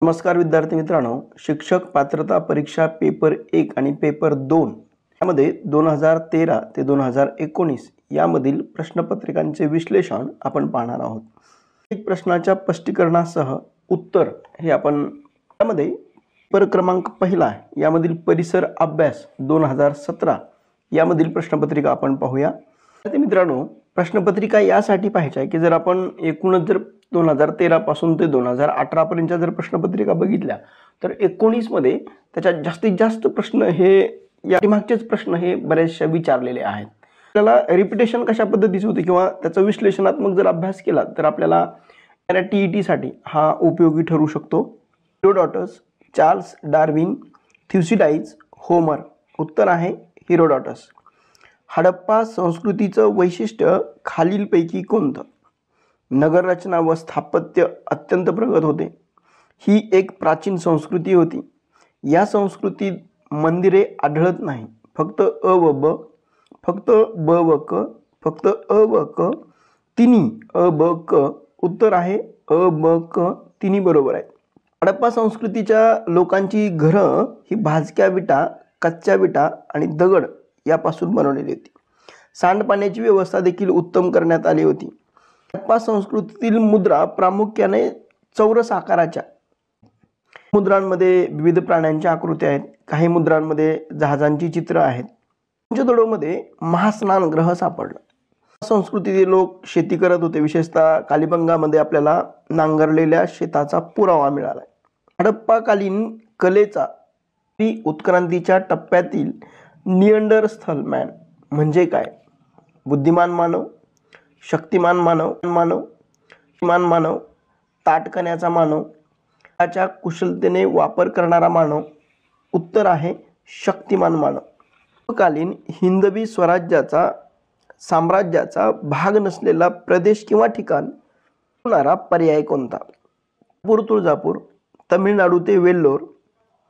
नमस्कार विद्यार्थी मित्रांनो, शिक्षक पात्रता परीक्षा पेपर 1 आणि पेपर 2 यामध्ये 2013 ते 2019 यामधील प्रश्नपत्रिकांचे विश्लेषण आपण पाहणार आहोत। एक प्रश्नाच्या स्पष्टीकरणासह उत्तर हे आपण यामध्ये पेपर क्रमांक पहिला यामधील परिसर अभ्यास 2017 यामधील प्रश्नपत्रिका आपण पाहूया। विद्यार्थी मित्रांनो, प्रश्नपत्रिका यासाठी पाहायची आहे की जर आपण एकूणच जर 2013 पासून ते 2018 पर्यंतच्या जर प्रश्नपत्रिका बघितल्या तर 19 मध्ये त्याच्यात जास्तीत जास्त प्रश्न हे या मागचेच प्रश्न हे बरेचसे विचारलेले आहेत। आपल्याला रिपीटेशन कशा पद्धतीचे होते किंवा त्याचा विश्लेषणात्मक जर अभ्यास केला तर आपल्याला टीईटी साठी हा उपयोगी ठरू शकतो। हिरोडॉटस, चार्ल्स डार्विन, थ्युसिडाइड्स, होमर। उत्तर आहे हिरोडॉटस। हडप्पा संस्कृतीचं वैशिष्ट्य खालीलपैकी कोणतं? नगर रचना व स्थापत्य अत्यंत प्रगत होते। ही एक प्राचीन संस्कृती होती। या संस्कृतीत मंदिरे आढळत नाही, फक्त अ व ब, फक्त ब व क, फक्त अ व क, तिन्ही अ ब क। उत्तर आहे अ ब क, तिन्ही बरोबर आहे। हडप्पा संस्कृतीच्या लोकांची घरं ही भाजक्या विटा, कच्च्या विटा आणि दगड यापासून बनवलेली होती। सांडपाण्याची व्यवस्था देखील उत्तम करण्यात आली होती। हडप्पा संस्कृतीतील मुद्रा प्रामुख्याने चौरस आकाराच्या। मुद्रांमध्ये विविध प्राण्यांच्या आकृत्या आहेत। काही मुद्रांमध्ये जहाजांची चित्र आहेत। मोहनजोदडोमध्ये महास्नानगृह सापडलं। संस्कृतीतील लोक शेती करत होते। विशेषतः कालिबंगामध्ये आपल्याला नांगरलेल्या शेताचा पुरावा मिळाला। हडप्पाकालीन कलेचा उत्क्रांतीच्या टप्प्यातील निअंडरस्थल मॅन म्हणजे काय? बुद्धिमान मानव, शक्तिमान मानव, ताटकण्याचा मानव, त्याच्या कुशलतेने वापर करणारा मानव। उत्तर आहे शक्तिमान मानव। कालीन हिंदवी साम्राज्याचा भाग नसलेला प्रदेश किंवा ठिकाण होणारा पर्याय कोणता? तुळजापूर, तमिळनाडू ते वेल्लोर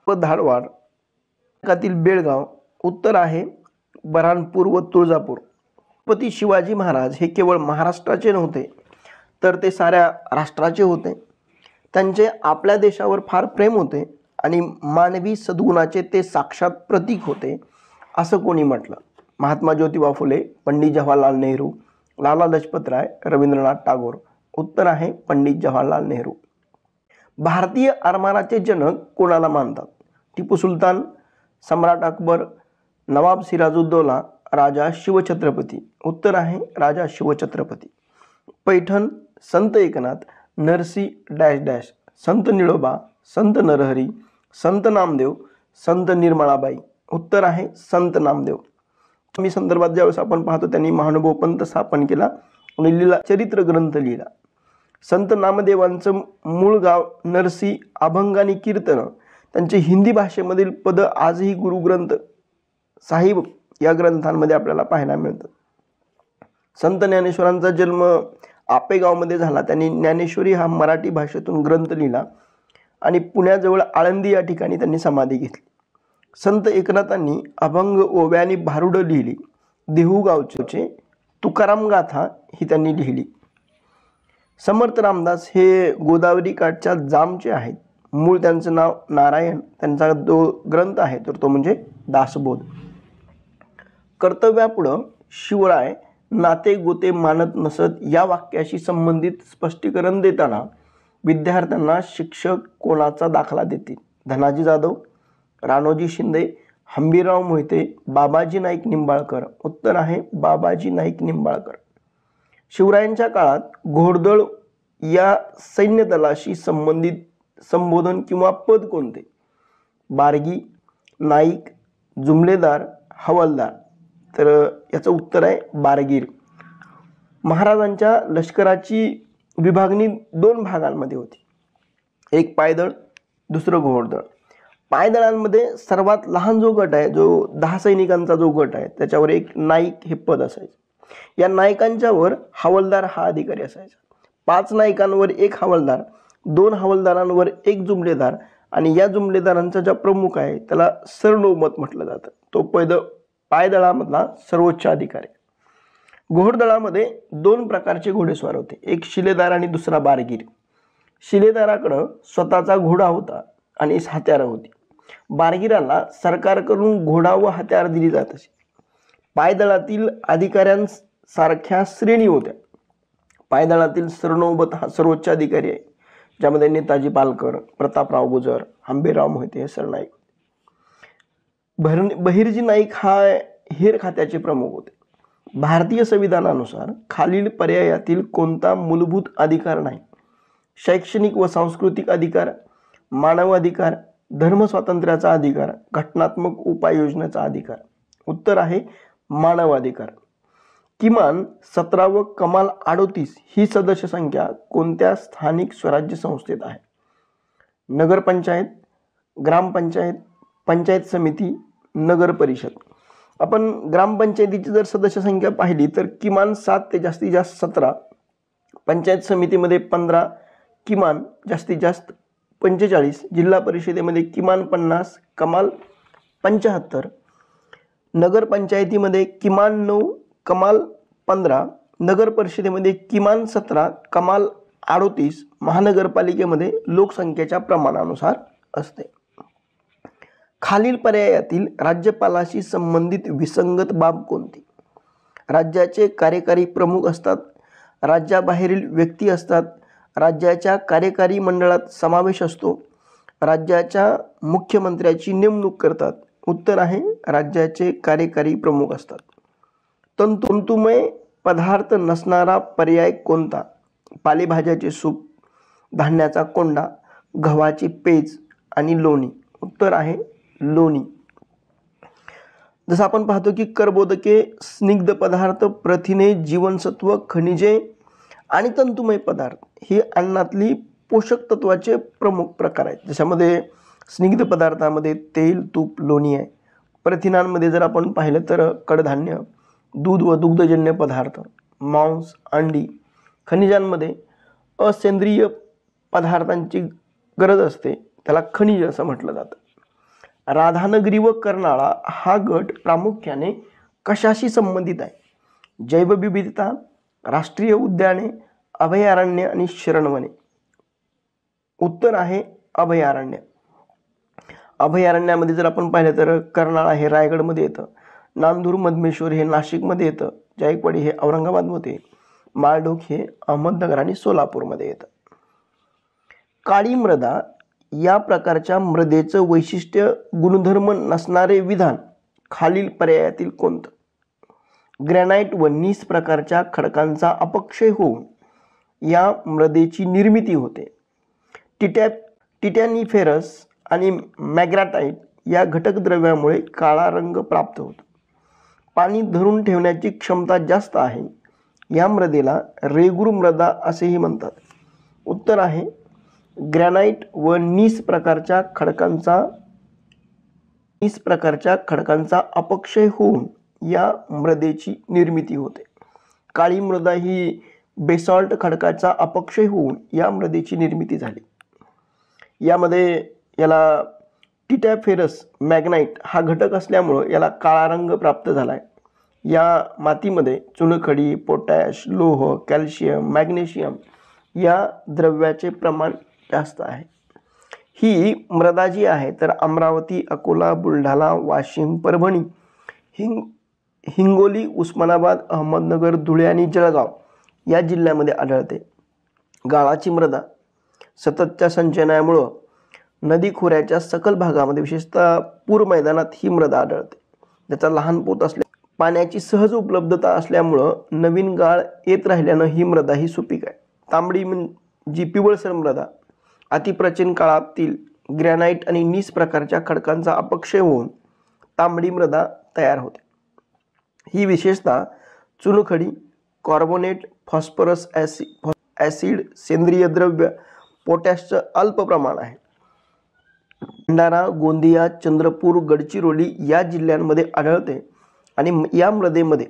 व धारवाड, बेळगाव। उत्तर आहे बऱ्हाणपूर व तुळजापूर। छत्रपती शिवाजी महाराज हे केवळ महाराष्ट्राचे नव्हते तर ते साऱ्या राष्ट्राचे होते। त्यांचे आपल्या देशावर फार प्रेम होते आणि मानवी सद्गुणाचे ते साक्षात प्रतीक होते असं कोणी म्हटलं? महात्मा ज्योतिबा फुले, पंडित जवाहरलाल नेहरू, लाला लजपत राय, रवींद्रनाथ टागोर। उत्तर आहे पंडित जवाहरलाल नेहरू। भारतीय आरमाराचे जनक कोणाला मानतात? टिपू सुलतान, सम्राट अकबर, नवाब सिराजुद्दौला, राजा शिवछत्रपती। उत्तर आहे राजा शिवछत्रपती। पैठण, संत एकनाथ, नरसी डॅश डॅश, संत निळोबा, संत नरहरी, संत नामदेव, संत निर्मळाबाई। उत्तर आहे संत नामदेव। मी संदर्भात ज्यावेळेस आपण पाहतो त्यांनी महानुभव पंथ स्थापन केला आणि लिहिला चरित्र ग्रंथ लिहिला। संत नामदेवांचं मूळ गाव नरसी, अभंग आणि कीर्तन त्यांचे हिंदी भाषेमधील पद आजही गुरु ग्रंथ साहिब या ग्रंथांमध्ये आपल्याला पाहायला मिळतात। संत ज्ञानेश्वरांचा जन्म आपेगावमध्ये झाला। त्यांनी ज्ञानेश्वरी हा मराठी भाषेतून ग्रंथ लिहिला आणि पुण्याजवळ आळंदी या ठिकाणी त्यांनी समाधी घेतली। संत एकनाथांनी अभंग, ओव्या आणि भारुडं लिहिली। देहू गावचे तुकाराम गाथा ही त्यांनी लिहिली। समर्थ रामदास हे गोदावरी काठच्या जामचे आहेत। मूळ त्यांचं नाव नारायण। त्यांचा जो ग्रंथ आहे तर तो म्हणजे दासबोध। कर्तव्यापुढं शिवराय नाते गोते मानत नसत या वाक्याशी संबंधित स्पष्टीकरण देताना विद्यार्थ्यांना शिक्षक कोणाचा दाखला देतील? धनाजी जाधव, राणोजी शिंदे, हंबीरराव मोहिते, बाबाजी नाईक निंबाळकर। उत्तर आहे बाबाजी नाईक निंबाळकर। शिवरायांच्या काळात घोडदळ या सैन्य दलाशी संबंधित संबोधन किंवा पद कोणते? बारगी, नाईक, जुमलेदार, हवालदार। तर याचं उत्तर आहे बारगीर। महाराजांच्या लष्कराची विभागणी 2 भागांमध्ये होती, एक पायदळ, दुसरं घोडदळ। पायदळांमध्ये सर्वात लहान जो गट आहे, जो 10 सैनिकांचा जो गट आहे, त्याच्यावर एक नाईक हे पद असायचं। या नायकांच्यावर हवालदार हा अधिकारी असायचा। 5 नायकांवर 1 हवालदार, 2 हवालदारांवर 1 जुमलेदार आणि या जुमलेदारांचा जो प्रमुख आहे त्याला सरनौबत म्हटलं जातं। तो पायदळामधला सर्वोच्च अधिकारी। घोडदळामध्ये 2 प्रकारचे घोडेस्वार होते, एक शिलेदार आणि दुसरा बारगीर। शिलेदाराकडं स्वतःचा घोडा होता आणि हत्यारं होती. बारगिराला सरकारकडून घोडा व हत्यार दिली जात असे. पायदळातील अधिकाऱ्यांसारख्या श्रेणी होत्या. पायदळातील सरनौबत हा सर्वोच्च अधिकारी आहे, ज्यामध्ये नेताजी पालकर, प्रतापराव गुजर, आंबेराव मोहिते हे सरनाईक. बहिर्जी नाईक हा हेर खात्याचे प्रमुख होते. भारतीय संविधानानुसार खालील पर्यायातील कोणता मूलभूत अधिकार नाही? शैक्षणिक व सांस्कृतिक अधिकार, मानव अधिकार, धर्म स्वातंत्र्याचा अधिकार, घटनात्मक उपाययोजनेचा अधिकार. उत्तर आहे मानव अधिकार. किमान 17 व कमाल 38 ही सदस्य संख्या कोणत्या स्थानिक स्वराज्य संस्थेत आहे? नगरपंचायत, ग्रामपंचायत, पंचायत समिती, नगर परिषद. आपण ग्रामपंचायतीची जर सदस्य संख्या पाहिली तर किमान 7 ते जास्तीत जास्त 17, पंचायत समितीमध्ये 15, किमान जास्तीत जास्त 45, जिल्हा परिषदेमध्ये किमान 50, कमाल 75, नगर पंचायतीमध्ये किमान 9, कमाल 15, नगर परिषदेमध्ये किमान 17, कमाल 38, महानगरपालिकेमध्ये लोकसंख्येच्या प्रमाणानुसार असते. खालील पर्यायातील राज्यपालाशी संबंधित विसंगत बाब कोणती? राज्याचे कार्यकारी प्रमुख असतात, राज्याबाहेरील व्यक्ती असतात, राज्याच्या कार्यकारी मंडळात समावेश असतो, राज्याच्या मुख्यमंत्र्याची नेमणूक करतात. उत्तर आहे राज्याचे कार्यकारी प्रमुख असतात. तंतुमय पदार्थ नसणारा पर्याय कोणता? पालेभाज्याचे सूप, धान्याचा कोंडा, गव्हाचे पेज आणि लोणी. उत्तर आहे लोणी. जसं आपण पाहतो की कर्बोदके, स्निग्ध पदार्थ, प्रथिने, जीवनसत्व, खनिजे आणि तंतुमय पदार्थ हे अन्नातली पोषक तत्वाचे प्रमुख प्रकार आहेत. ज्याच्यामध्ये स्निग्ध पदार्थामध्ये तेल, तूप, लोणी आहे. प्रथिनांमध्ये जर आपण पाहिलं तर कडधान्य, दूध व दुग्धजन्य पदार्थ, मांस, अंडी. खनिजांमध्ये असेंद्रिय पदार्थांची गरज असते, त्याला खनिज असं म्हटलं जातं. राधानगरी व कर्नाळा हा गट प्रामुख्याने कशाशी संबंधित आहे? जैवविविधता, राष्ट्रीय उद्याने, अभयारण्य आणि शरणवने. उत्तर आहे अभयारण्य. अभयारण्यामध्ये जर आपण पाहिलं तर कर्नाळा हे रायगडमध्ये येतं, नांदूर मधमेश्वर हे नाशिकमध्ये येतं, जायकवाडी हे औरंगाबादमध्ये, माळढोक हे अहमदनगर आणि सोलापूरमध्ये येतं. काळी मृदा या प्रकारच्या मृदेचं वैशिष्ट्य गुणधर्म नसणारे विधान खालील पर्यायातील कोणतं? ग्रॅनाइट व नीस प्रकारच्या खडकांचा अपक्षय होऊन या मृदेची निर्मिती होते. टिटॅनिफेरस आणि मॅग्राटाइट या घटक द्रव्यामुळे काळा रंग प्राप्त होतो. पाणी धरून ठेवण्याची क्षमता जास्त आहे. या मृदेला रेगूर मृदा असेही म्हणतात. उत्तर आहे ग्रॅनाइट व नीस प्रकारच्या खडकांचा अपक्षय होऊन या मृदेची निर्मिती होते. काळी मृदा ही बेसॉल्ट खडकाचा अपक्षय होऊन या मृदेची निर्मिती झाली. यामध्ये याला टिटॅफेरस मॅग्नाइट हा घटक असल्यामुळं याला काळा रंग प्राप्त झाला आहे. या मातीमध्ये चुनखडी, पोटॅश, लोह, कॅल्शियम, मॅग्नेशियम या द्रव्याचे प्रमाण जास्त आहे. ही मृदा जी आहे तर अमरावती, अकोला, बुलढाणा, वाशिम, परभणी, हिंगोली, उस्मानाबाद, अहमदनगर, धुळे आणि जळगाव या जिल्ह्यामध्ये आढळते. गाळाची मृदा सततच्या सिंचनामुळं नदी खोऱ्याच्या सखल भागामध्ये विशेषतः पूर मैदानात ही मृदा आढळते. त्याचा लहान पोत असल्या पाण्याची सहज उपलब्धता असल्यामुळं नवीन गाळ येत राहिल्यानं ही मृदा ही सुपीक आहे. तांबडी जी पिवळसर मृदा अतिप्राचीन काळातील ग्रॅनाइट आणि नीस प्रकारच्या खडकांचा अपक्षय होऊन तांबडी मृदा तयार होते. ही विशेषतः चुनखडी, कार्बोनेट, फॉस्फरस ॲसिड, सेंद्रिय द्रव्य, पोटॅशचं अल्प प्रमाण आहे. भंडारा, गोंदिया, चंद्रपूर, गडचिरोली या जिल्ह्यांमध्ये आढळते आणि या मृदेमध्ये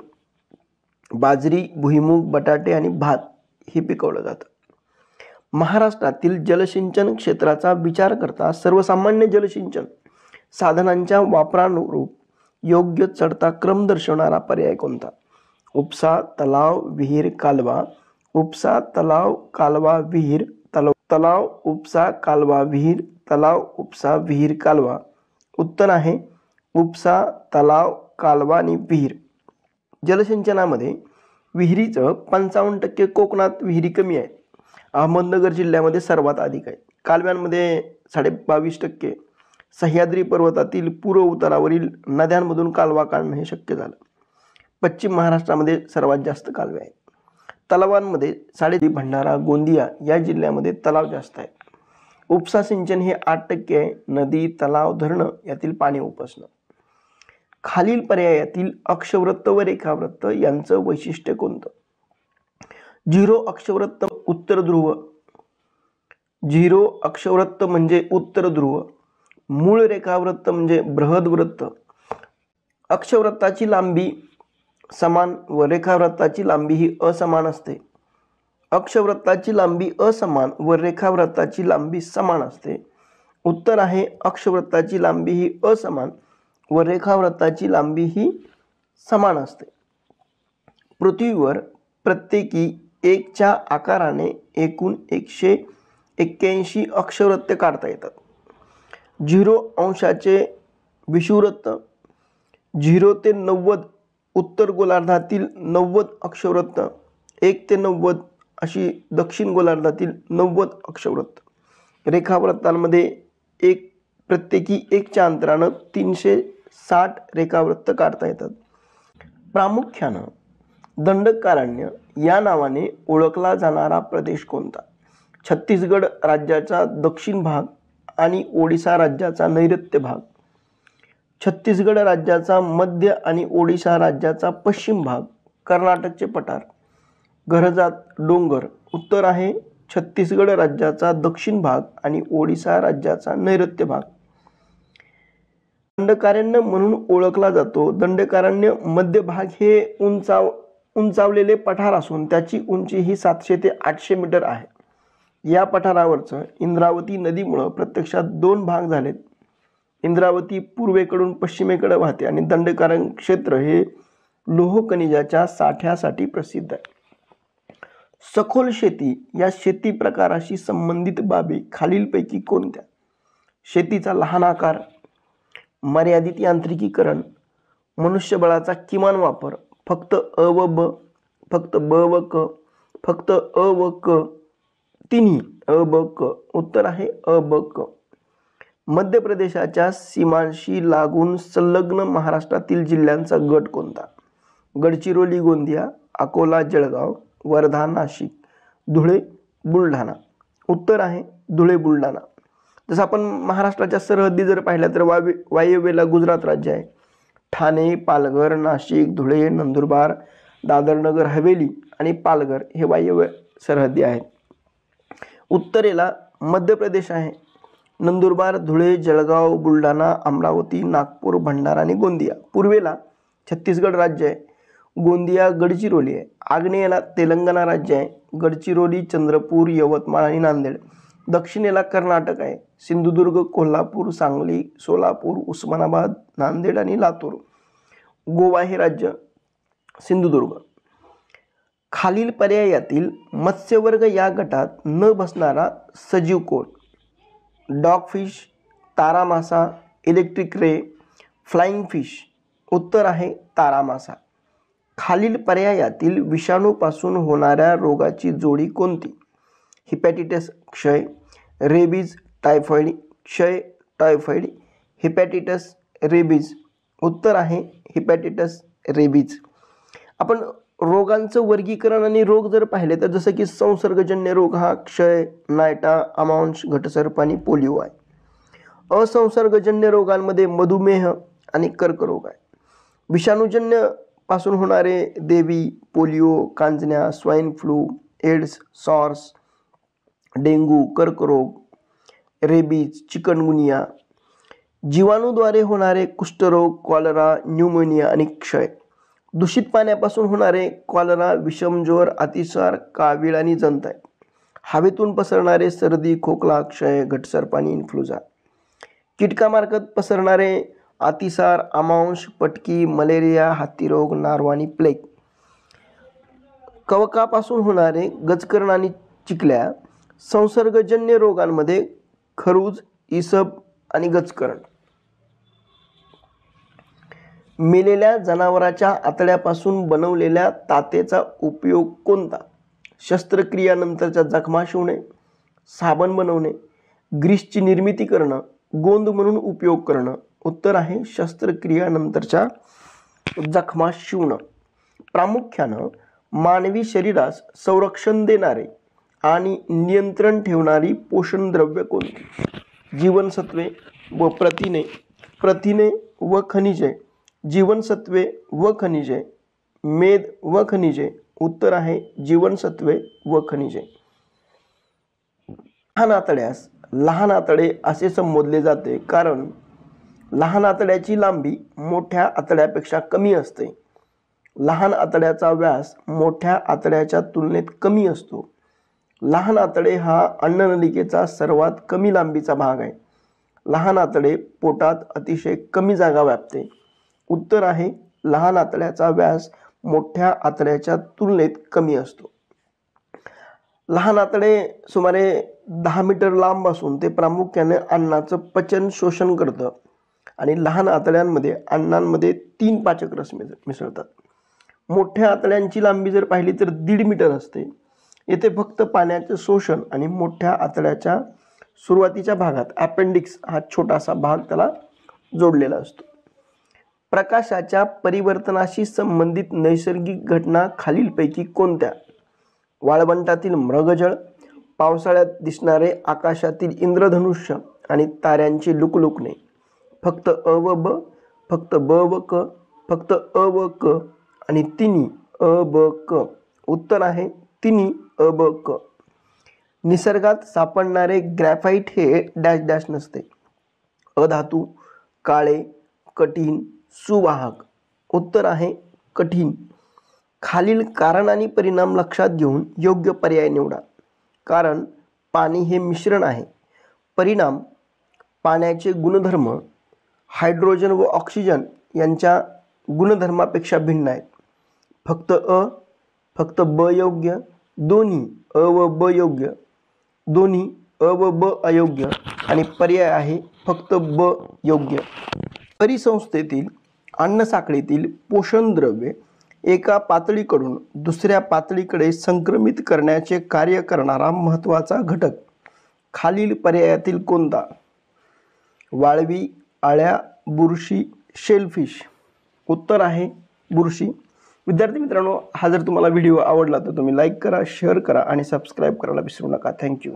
बाजरी, भुईमूग, बटाटे आणि भात हे पिकवलं जातं. महाराष्ट्रातील जलसिंचन क्षेत्राचा विचार करता सर्वसामान्य जलसिंचन साधनांच्या वापरानुरूप योग्य चढता क्रम दर्शवणारा पर्याय कोणता? उपसा, तलाव, विहीर, कालवा. उपसा, तलाव, कालवा, विहीर, तलाव. तलाव, उपसा, कालवा, विहीर. तलाव, उपसा, विहीर, कालवा. उत्तर आहे उपसा, तलाव, कालवा आणि विहीर. जलसिंचनामध्ये विहिरीचं 55% कोकणात विहिरी कमी आहेत. अहमदनगर जिल्ह्यामध्ये सर्वात अधिक आहे. कालव्यांमध्ये 22.5%. सह्याद्री पर्वतातील पूर्व उतारावरील नद्यांमधून कालवा काढणं हे शक्य झालं. पश्चिम महाराष्ट्रामध्ये सर्वात जास्त कालवे आहेत. तलावांमध्ये 3.5 भंडारा, गोंदिया या जिल्ह्यामध्ये तलाव जास्त आहेत. उपसा सिंचन हे 8% आहे. नदी, तलाव, धरणं यातील पाणी उपसणं. खालील पर्यायातील अक्षवृत्त व रेखावृत्त यांचं वैशिष्ट्य कोणतं? 0 अक्षवृत्त उत्तर ध्रुव. 0 अक्षवृत्त म्हणजे उत्तर ध्रुव. मूळ रेखावृत्त म्हणजे बृहदवृत्त. अक्षवृत्ताची लांबी समान व रेखावृत्ताची लांबी ही असमान असते. अक्षवृत्ताची लांबी असमान व रेखावृत्ताची लांबी समान असते. उत्तर आहे अक्षवृत्ताची लांबी ही असमान व रेखावृत्ताची लांबी ही समान असते. पृथ्वीवर प्रत्येकी 1च्या आकाराने एकूण 181 अक्षवृत्ते काढता येतात. 0 अंशाचे विषुववृत्त, 0 ते 90 उत्तर गोलार्धातील 90 अक्षवृत्त, 1 ते 90 अशी दक्षिण गोलार्धातील 90 अक्षवृत्त. रेखावृत्तांमध्ये प्रत्येकी 1च्या अंतरानं 360 रेखावृत्त काढता येतात. प्रामुख्यानं दंडकारण्य या नावाने ओळखला जाणारा प्रदेश कोणता? छत्तीसगड राज्याचा दक्षिण भाग आणि ओडिशा राज्याचा नैऋत्य भाग. छत्तीसगड राज्याचा मध्य आणि ओडिशा राज्याचा पश्चिम भाग. कर्नाटकचे पठार. घरजात डोंगर. उत्तर आहे छत्तीसगड राज्याचा दक्षिण भाग आणि ओडिशा राज्याचा नैऋत्य भाग. दंडकारण्य म्हणून ओळखला जातो. दंडकारण्य मध्य भाग हे उंचावलेले पठार असून त्याची उंची ही 700 ते 800 मीटर आहे. या पठारावरचं इंद्रावती नदीमुळे प्रत्यक्षात 2 भाग झालेत. इंद्रावती पूर्वेकडून पश्चिमेकडे वाहते आणि दंडकारण्य क्षेत्र हे लोह खनिजाच्या साठ्यासाठी प्रसिद्ध आहे. सखोल शेती या शेती प्रकाराशी संबंधित बाबी खालीलपैकी कोणत्या? शेतीचा लहान आकार, मर्यादित यांत्रिकीकरण, मनुष्यबळाचा किमान वापर, फक्त अ व ब, फक्त ब व क, फक्त अ व क, तिन्ही अ ब क. उत्तर आहे अ ब क. मध्य प्रदेशाच्या सीमांशी लागून संलग्न महाराष्ट्रातील जिल्ह्यांचा गट कोणता? गडचिरोली, गोंदिया, अकोला, जळगाव, वर्धा, नाशिक, धुळे, बुलढाणा. उत्तर आहे धुळे, बुलढाणा. जसं आपण महाराष्ट्राच्या सरहद्दी जर पाहिल्या तर वायव्येला गुजरात राज्य आहे. ठाणे, पालघर, नाशिक, धुळे, नंदुरबार, दादर, हवेली आणि पालघर हे वायव्य सरहद्दी आहेत. उत्तरेला मध्य प्रदेश आहे. नंदुरबार, धुळे, जळगाव, बुलढाणा, अमरावती, नागपूर, भंडारा आणि गोंदिया. पूर्वेला छत्तीसगड राज्य आहे. गोंदिया, गडचिरोली आहे. आग्नेयेला तेलंगणा राज्य आहे. गडचिरोली, चंद्रपूर, यवतमाळ आणि नांदेड. दक्षिणेला कर्नाटक आहे. सिंधुदुर्ग, कोल्हापूर, सांगली, सोलापूर, उस्मानाबाद, नांदेड आणि लातूर. गोवा हे राज्य. सिंधुदुर्ग. खालील पर्यायातील मत्स्यवर्ग या गटात न बसणारा सजीव कोण? डॉगफिश, तारा मासा, इलेक्ट्रिक रे, फ्लाइंग फिश. उत्तर आहे तारा मासा. खालील पर्यायातील विषाणूपासून होणाऱ्या रोगाची जोडी कोणती? हिपॅटिटिस, क्षय, रेबीज, टायफॉइड. क्षय, टायफॉइड, हिपॅटिटिस, रेबीज. उत्तर आहे हिपॅटिटिस, रेबीज. आपण रोगांचं वर्गीकरण आणि रोग जर पाहिले तर जसं की संसर्गजन्य रोग हा क्षय, नायटा, अमांश, घटसर्प आणि पोलिओ आहे. असंसर्गजन्य रोगांमध्ये मधुमेह आणि कर्करोग आहे. विषाणूजन्य पासून होणारे देवी, पोलिओ, कांजण्या, swine flu, AIDS, SARS, dengue, कर्करोग, रेबीज, चिकनगुनिया. जीवाणूद्वारे होणारे कुष्ठरोग, कॉलरा, न्यूमोनिया आणि क्षय. दूषित पाण्यापासून होणारे कॉलरा, विषमज्वर, अतिसार, कावीळ आणि जंत आहे. हवेतून पसरणारे सर्दी, खोकला, क्षय, घटसर्प आणि इन्फ्लुएन्झा. कीटकामार्फत पसरणारे अतिसार, अमांश, पटकी, मलेरिया, हातीरोग, नार्व आणि प्लेग. कवकापासून होणारे गजकर्ण आणि चिकल्या. संसर्गजन्य रोगांमध्ये खरूज, इसब आणि गचकरण. मेलेल्या जनावराच्या आतड्यापासून बनवलेल्या तातेचा उपयोग कोणता? शस्त्रक्रियानंतरच्या जखमा शिवणे, साबण बनवणे, ग्रीसची निर्मिती करणं, गोंद म्हणून उपयोग करणं. उत्तर आहे शस्त्रक्रियानंतरच्या जखमा शिवणं. प्रामुख्यानं मानवी शरीरास संरक्षण देणारे आणि नियंत्रण ठेवणारी पोषण द्रव्य कोणती? जीवनसत्वे व प्रथिने व खनिजे, जीवनसत्वे व खनिजे, मेद व खनिजे. उत्तर आहे जीवनसत्वे व खनिजे. लहान आतड्यास लहान आतडे असे संबोधले जाते कारण लहान आतड्याची लांबी मोठ्या आतड्यापेक्षा कमी असते. लहान आतड्याचा व्यास मोठ्या आतड्याच्या तुलनेत कमी असतो. लहान आतडे हा अन्ननलिकेचा सर्वात कमी लांबीचा भाग आहे. लहान आतडे पोटात अतिशय कमी जागा व्यापते. उत्तर आहे लहान आतड्याचा व्यास मोठ्या आतड्याच्या तुलनेत कमी असतो. लहान आतडे सुमारे 10 मीटर लांब असून ते प्रामुख्याने अन्नाचं पचन शोषण करतं आणि लहान आतड्यांमध्ये अन्नांमध्ये 3 पाचक रस मिसळतात. मोठ्या आतड्यांची लांबी जर पाहिली तर 1.5 मीटर असते. येथे फक्त पाण्याचे शोषण आणि मोठ्या आतड्याच्या सुरुवातीच्या भागात अपेंडिक्स हा छोटासा भाग त्याला जोडलेला असतो. प्रकाशाच्या परिवर्तनाशी संबंधित नैसर्गिक घटना खालीलपैकी कोणत्या? वाळवंटातील मृगजळ, पावसाळ्यात दिसणारे आकाशातील इंद्रधनुष्य आणि ताऱ्यांचे लुकलुकणे. फक्त अ व ब, फक्त ब व क, फक्त अ व क आणि तिन्ही अ ब क. उत्तर आहे तिन्ही अ ब क. निसर्गात सापडणारे ग्रॅफाइट हे डॅश डॅश नसते. अधातू, काळे, कठीण, सुवाहक. उत्तर आहे कठीण. खालील कारण आणि परिणाम लक्षात घेऊन योग्य पर्याय निवडा. कारण पाणी हे मिश्रण आहे. परिणाम पाण्याचे गुणधर्म हायड्रोजन व ऑक्सिजन यांच्या गुणधर्मापेक्षा भिन्न आहेत. फक्त अ, फक्त ब योग्य, दोन्ही अ व ब योग्य, दोन्ही अ व ब अयोग्य आणि पर्याय आहे फक्त ब योग्य. परिसंस्थेतील अन्नसाखळीतील पोषण द्रव्ये एका पातळीकडून दुसऱ्या पातळीकडे संक्रमित करण्याचे कार्य करणारा महत्त्वाचा घटक खालील पर्यायातील कोणता? वाळवी, अळ्या, बुरशी, शेलफिश. उत्तर आहे बुरशी. विद्यार्थी मित्रांनो, हा जर तुम्हाला व्हिडिओ आवडला तर तुम्ही लाईक करा, शेअर करा आणि सबस्क्राईब करायला विसरू नका. थँक्यू.